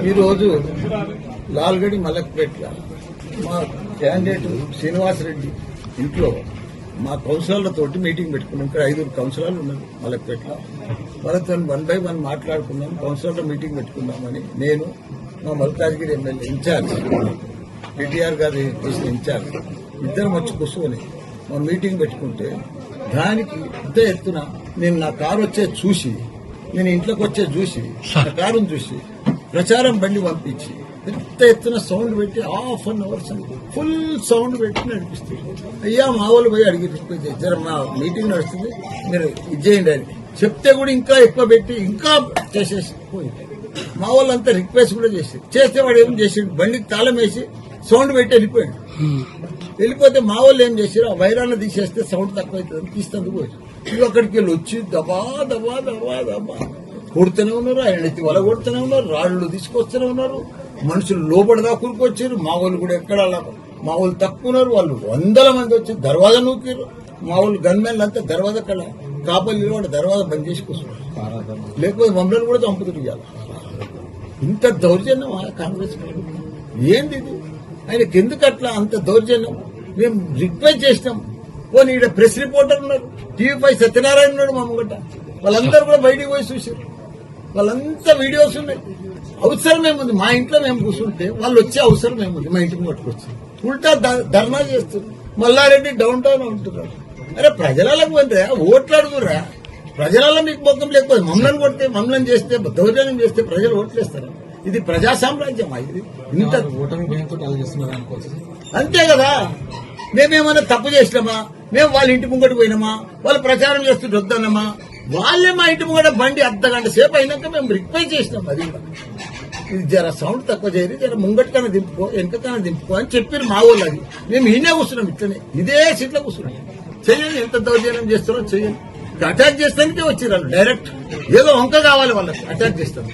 ఈరోజు లాల్గడి మలక్పేట్ల మా క్యాండిడేట్ శ్రీనివాసరెడ్డి ఇంట్లో మా కౌన్సిలర్లతోటి మీటింగ్ పెట్టుకున్నాం. ఇక్కడ 5 కౌన్సిలర్లు ఉన్నారు మలక్పేట్ల. వాళ్ళతో 1 by 1 మాట్లాడుకున్నాం. కౌన్సిలర్ల మీటింగ్ పెట్టుకున్నామని నేను మా మల్కాజ్గిరి ఎమ్మెల్యే ఇన్ఛార్జ్ కేటీఆర్ గారి చేసిన ఇన్ఛార్జ్ ఇద్దరం వచ్చి కూర్చొని మా మీటింగ్ పెట్టుకుంటే దానికి పెద్ద ఎత్తున నేను నా కారు వచ్చేది చూసి, నేను ఇంట్లోకి వచ్చేది చూసి, నా కారును చూసి ప్రచారం బండి పంపించి పెద్ద ఎత్తున సౌండ్ పెట్టి ½ hours ఫుల్ సౌండ్ పెట్టి నడిపిస్తుంది. అయ్యా మా వాళ్ళు పోయి అడిగి జర మా మీటింగ్ నడుస్తుంది మీరు ఇది చేయండి అని చెప్తే కూడా ఇంకా ఎక్కువ పెట్టి ఇంకా చేసేసి పోయింది. మా వాళ్ళంతా రిక్వెస్ట్ కూడా చేస్తే వాడు ఏం చేసిండు, బండికి తాళం వేసి సౌండ్ పెట్టి వెళ్ళిపోయాడు. వెళ్ళిపోతే మా వాళ్ళు ఏం చేశారు, ఆ వైరాన్ని తీసేస్తే సౌండ్ తక్కువ అవుతుంది తీస్తుంది పోయి ఇవి అక్కడికి వెళ్ళి వచ్చి దబా దబా దబా దబా కొడుతూనే ఉన్నారు. ఆయన ఎత్తి వల కొడుతూనే ఉన్నారు, రాళ్లు తీసుకొస్తూనే ఉన్నారు. మనుషులు లోపడదా కూరుకొచ్చారు. మా వాళ్ళు కూడా ఎక్కడ మా వాళ్ళు తక్కువ ఉన్నారు. వాళ్ళు 100 మంది వచ్చి దర్వాజా నూకారు. మా వాళ్ళు గన్మెన్లు అంతా దర్వాజా కల కాపలు వాడు దర్వాజా బంద్ చేసి కూర్చున్నారు. లేకపోతే మమ్మల్ని కూడా చంపుతున్నారు. ఇవాళ ఇంత దౌర్జన్యం కాంగ్రెస్ ఏంది ఇది? ఆయనకి ఎందుకు అట్లా అంత దౌర్జన్యం? మేము రిక్వెస్ట్ చేసినాం. పోనీ ఇక్కడ ప్రెస్ రిపోర్టర్ ఉన్నారు, TV5 సత్యనారాయణ ఉన్నాడు మా ముంగట. వాళ్ళందరూ కూడా బయటికి పోయి చూసారు. వాళ్ళంతా వీడియోస్ ఉన్నాయి. అవసరం ఏముంది? మా ఇంట్లో మేము కూర్చుంటే వాళ్ళు వచ్చే అవసరం ఏముంది? మా ఇంటికి పట్టుకొచ్చి ఉల్టా ధర్నా చేస్తారు. మల్లారెడ్డి డౌన్ టౌన్ ఉంటున్నారు. అరే ప్రజలకు పోతే ఓట్లు అడుగురా. ప్రజలలో మీకు మొత్తం లేకపోతే మమ్మల్ని కొడితే మమ్మల్ని చేస్తే దౌర్జన్యం చేస్తే ప్రజలు ఓట్లేస్తారా? ఇది ప్రజా సామ్రాజ్యమా? ఇది ఇంత అంతే కదా. మేమేమైనా తప్పు చేసినామా? మేము వాళ్ళ ఇంటి ముంగట పోయినామా? వాళ్ళు ప్రచారం చేస్తుంటే వద్దన్నామా? వాళ్ళే మా ఇంటి ముంగట బండి అర్ధగంట సేపు అయినాక మేము రిక్వెస్ట్ చేసినాం. అది ఇది జర సౌండ్ తక్కువ చేయరు, జర ముంగటికన్నా దింపుకో వెనకకన్నా దింపుకో అని చెప్పారు మా వాళ్ళు. అది మేము ఈయనే కూర్చున్నాం, ఇట్లనే ఇదే సీట్లో కూర్చున్నాం. చెయ్యండి, ఎంత దౌర్జన్యం చేస్తారో చెయ్యండి. అటాక్ చేస్తానికే వచ్చిర్రు డైరెక్ట్. ఏదో వంక కావాలి వాళ్ళకి అటాక్ చేస్తారు.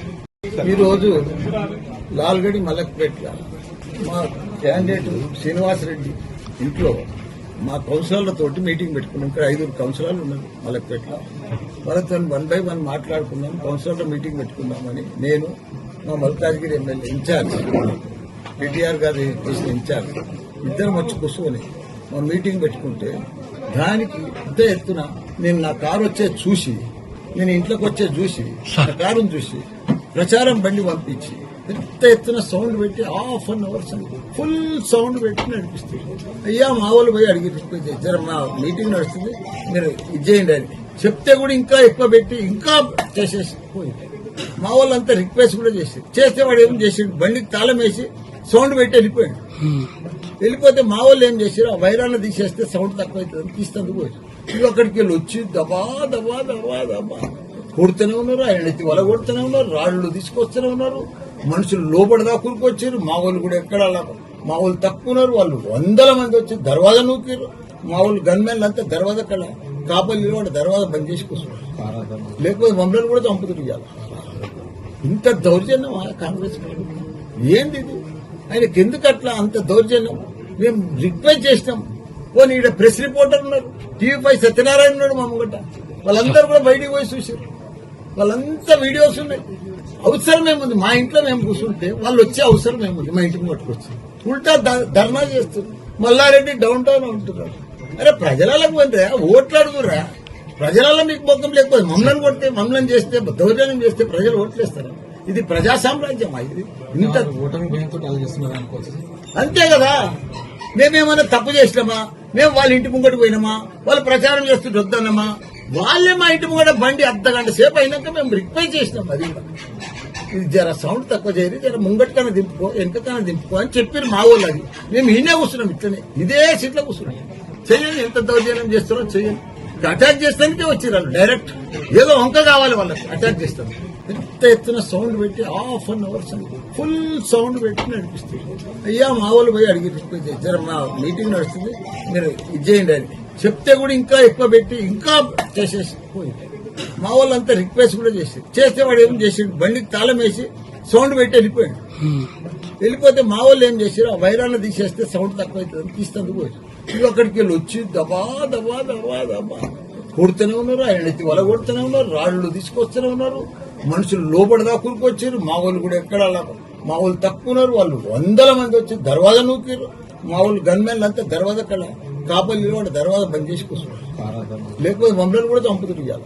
ఈరోజు లాల్గడి మలక్పేట్ల మా క్యాండిడేట్ శ్రీనివాసరెడ్డి ఇంట్లో మా కౌన్సిలర్లతోటి మీటింగ్ పెట్టుకున్నాం. ఇక్కడ 5 కౌన్సిలర్లు ఉన్నారు మలక్పేట్ల. వాళ్ళతో 1 by 1 మాట్లాడుకున్నాం. కౌన్సిలర్ల మీటింగ్ పెట్టుకున్నామని నేను మా మల్కాజ్గిరి ఎమ్మెల్యే ఇన్ఛార్జ్ కేటీఆర్ గారి చేసిన ఇన్ఛార్జ్ ఇద్దరం వచ్చి కూర్చొని మా మీటింగ్ పెట్టుకుంటే దానికి పెద్ద ఎత్తున నేను నా కారు వచ్చేది చూసి, నేను ఇంట్లోకి వచ్చేది చూసి, నా కారును చూసి ప్రచారం బండి పంపించి పెద్ద ఎత్తున సౌండ్ పెట్టి ½ hours ఫుల్ సౌండ్ పెట్టి నడిపిస్తుంది. అయ్యా మా వాళ్ళు పోయి అడిగి జర మా మీటింగ్ నడుస్తుంది మీరు ఇది చేయండి అని చెప్తే కూడా ఇంకా ఎక్కువ పెట్టి ఇంకా చేసేసి పోయింది. మా వాళ్ళంతా రిక్వెస్ట్ కూడా చేస్తే వాడు ఏం చేసిండు, బండికి తాళం వేసి సౌండ్ పెట్టి వెళ్ళిపోయాడు. వెళ్ళిపోతే మా వాళ్ళు ఏం చేశారు, ఆ వైరాన్ని తీసేస్తే సౌండ్ తక్కువ అవుతుంది తీస్తుంది పోయి ఇవి అక్కడికి వెళ్ళి వచ్చి దబా దబా దబా దబా కొడుతూనే ఉన్నారు. ఆయన ఎత్తి వల కొడుతూనే ఉన్నారు, రాళ్లు తీసుకొస్తూనే ఉన్నారు. మనుషులు లోపడదా కూరుకొచ్చారు. మా వాళ్ళు కూడా ఎక్కడ మా వాళ్ళు తక్కువ ఉన్నారు. వాళ్ళు 100 మంది వచ్చి దర్వాజా నూకారు. మా వాళ్ళు గన్మెన్లు అంతా దర్వాజా కల కాపలు వాడు దర్వాజా బంద్ చేసి కూర్చున్నారు. లేకపోతే మమ్మల్ని కూడా చంపుతున్నారు. ఇవాళ ఇంత దౌర్జన్యం కాంగ్రెస్ ఏంది ఇది? ఆయనకి ఎందుకు అట్లా అంత దౌర్జన్యం? మేము రిక్వెస్ట్ చేసినాం. పోనీ ఇక్కడ ప్రెస్ రిపోర్టర్ ఉన్నారు, TV5 సత్యనారాయణ ఉన్నాడు మా ముంగట. వాళ్ళందరూ కూడా బయటికి పోయి చూసారు. వాళ్ళంతా వీడియోస్ ఉన్నాయి. అవసరం ఏముంది? మా ఇంట్లో మేము కూర్చుంటే వాళ్ళు వచ్చే అవసరం ఏముంది? మా ఇంటికి పట్టుకొచ్చి ఉల్టా ధర్నా చేస్తారు. మల్లారెడ్డి డౌన్ టౌన్ ఉంటున్నారు. అరే ప్రజలకు పోతే ఓట్లు అడుగురా. ప్రజలలో మీకు మొత్తం లేకపోతే మమ్మల్ని కొడితే మమ్మల్ని చేస్తే దౌర్జన్యం చేస్తే ప్రజలు ఓట్లేస్తారా? ఇది ప్రజా సామ్రాజ్యమా? ఇది ఇంత అంతే కదా. మేమేమైనా తప్పు చేసినామా? మేము వాళ్ళ ఇంటి ముంగట పోయినామా? వాళ్ళు ప్రచారం చేస్తుంటే వద్దన్నామా? వాళ్ళే మా ఇంటి ముంగట బండి అర్ధగంట సేపు అయినాక మేము రిక్వెస్ట్ చేసినాం. అది ఇది జర సౌండ్ తక్కువ చేయరు, జర ముంగటికన్నా దింపుకో వెనకకన్నా దింపుకో అని చెప్పారు మా వాళ్ళు. అది మేము ఈయనే కూర్చున్నాం, ఇట్లనే ఇదే సీట్లో కూర్చున్నాం. చెయ్యండి, ఎంత దౌర్జన్యం చేస్తారో చెయ్యండి. అటాక్ చేస్తానికే వచ్చిర్రు డైరెక్ట్. ఏదో వంక కావాలి వాళ్ళకి అటాక్ చేస్తారు. పెద్ద ఎత్తున సౌండ్ పెట్టి ½ hours ఫుల్ సౌండ్ పెట్టి నడిపిస్తుంది. అయ్యా మా వాళ్ళు పోయి అడిగి జర మా మీటింగ్ నడుస్తుంది మీరు ఇది చేయండి అని చెప్తే కూడా ఇంకా ఎక్కువ పెట్టి ఇంకా చేసేసి పోయింది. మా వాళ్ళంతా రిక్వెస్ట్ కూడా చేస్తే వాడు ఏం చేసిండు, బండికి తాళం వేసి సౌండ్ పెట్టి వెళ్ళిపోయాడు. వెళ్ళిపోతే మా వాళ్ళు ఏం చేశారు, ఆ వైరాన్ని తీసేస్తే సౌండ్ తక్కువ అవుతుంది తీస్తుంది పోయి ఇవి అక్కడికి వెళ్ళి వచ్చి దబా దబా దబా దబా కొడుతూనే ఉన్నారు. ఆయన ఎత్తి వల కొడుతూనే ఉన్నారు, రాళ్లు తీసుకొస్తూనే ఉన్నారు. మనుషులు లోపడదా కూరుకొచ్చారు. మా వాళ్ళు కూడా ఎక్కడ మా వాళ్ళు తక్కువ ఉన్నారు, వాళ్ళు 100 మంది వచ్చి దర్వాజా నూకిరు. మా వాళ్ళు గన్మెన్లు అంతా దర్వాజా కళ కాపలు నిలబడి దర్వాజా బంద్ చేసి కూర్చున్నారు. లేకపోతే మమ్మల్ని కూడా చంపుతుంది ఇవాళ.